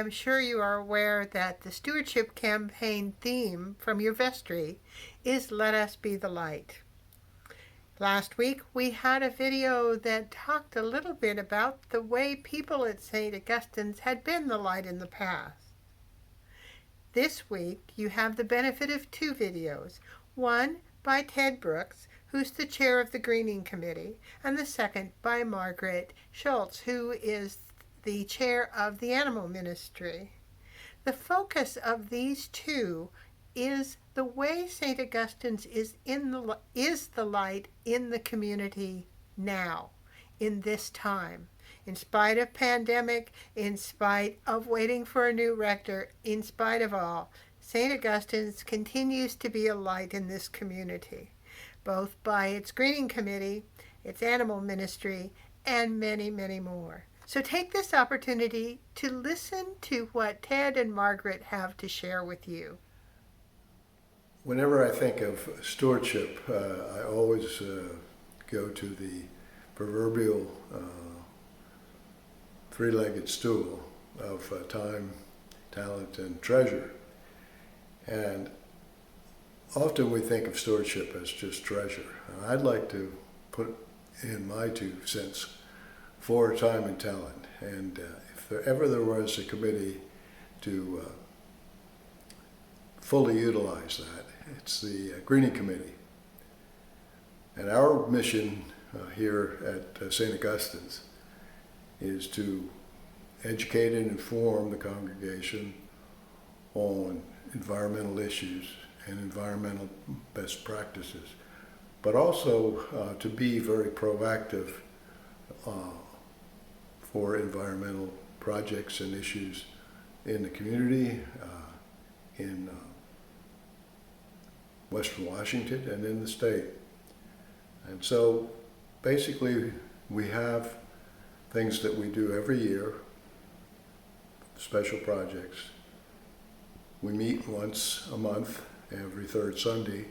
I'm sure you are aware that the Stewardship campaign theme from your vestry is Let Us Be the Light. Last week we had a video that talked a little bit about the way people at St. Augustine's had been the light in the past. This week you have the benefit of two videos, one by Ted Brookes, who's the chair of the Greening Committee, and the second by Margaret Schultz, who is the chair of the Animal Ministry. The focus of these two is the way St. Augustine's is the light in the community now, in this time. In spite of pandemic, in spite of waiting for a new rector, in spite of all, St. Augustine's continues to be a light in this community, both by its Greening Committee, its Animal Ministry, and many, many more. So take this opportunity to listen to what Ted and Margaret have to share with you. Whenever I think of stewardship, I always go to the proverbial three-legged stool of time, talent, and treasure. And often we think of stewardship as just treasure. And I'd like to put in my 2 cents for time and talent. And if there was a committee to fully utilize that, it's the Greening Committee. And our mission here at St. Augustine's is to educate and inform the congregation on environmental issues and environmental best practices, but also to be very proactive for environmental projects and issues in the community, in Western Washington, and in the state. And so basically we have things that we do every year, special projects. We meet once a month, every third Sunday,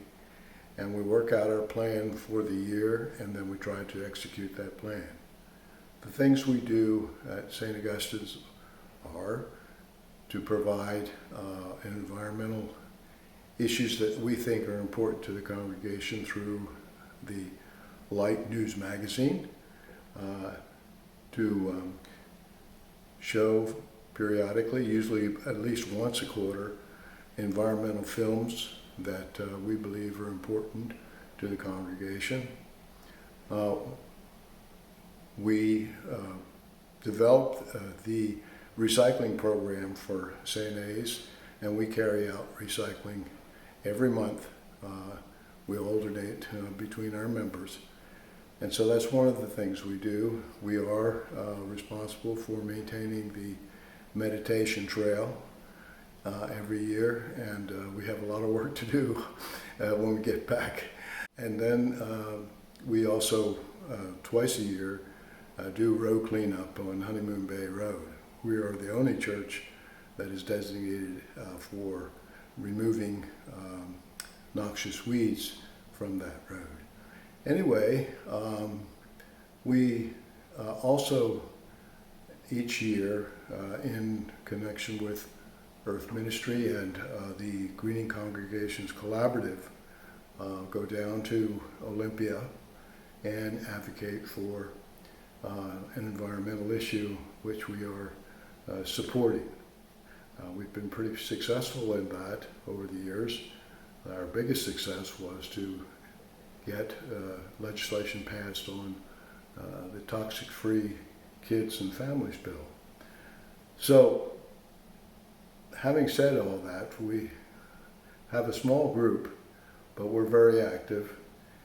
and we work out our plan for the year, and then we try to execute that plan. The things we do at St. Augustine's are to provide environmental issues that we think are important to the congregation through the Light News magazine, to show periodically, usually at least once a quarter, environmental films that we believe are important to the congregation. We developed the recycling program for St. A's, and we carry out recycling every month. We alternate between our members. And so that's one of the things we do. We are responsible for maintaining the meditation trail every year, and we have a lot of work to do when we get back. And then we also, twice a year, do road cleanup on Honeymoon Bay Road. We are the only church that is designated for removing noxious weeds from that road. Anyway, we also each year in connection with Earth Ministry and the Greening Congregations Collaborative go down to Olympia and advocate for an environmental issue which we are supporting. We've been pretty successful in that over the years. Our biggest success was to get legislation passed on the Toxic-Free Kids and Families Bill. So, having said all that, we have a small group, but we're very active,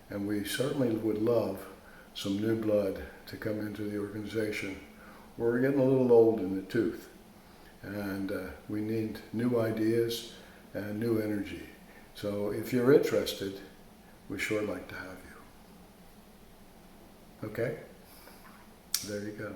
and we certainly would love some new blood to come into the organization. We're getting a little old in the tooth, and we need new ideas and new energy. So if you're interested, we'd sure like to have you. Okay? There you go.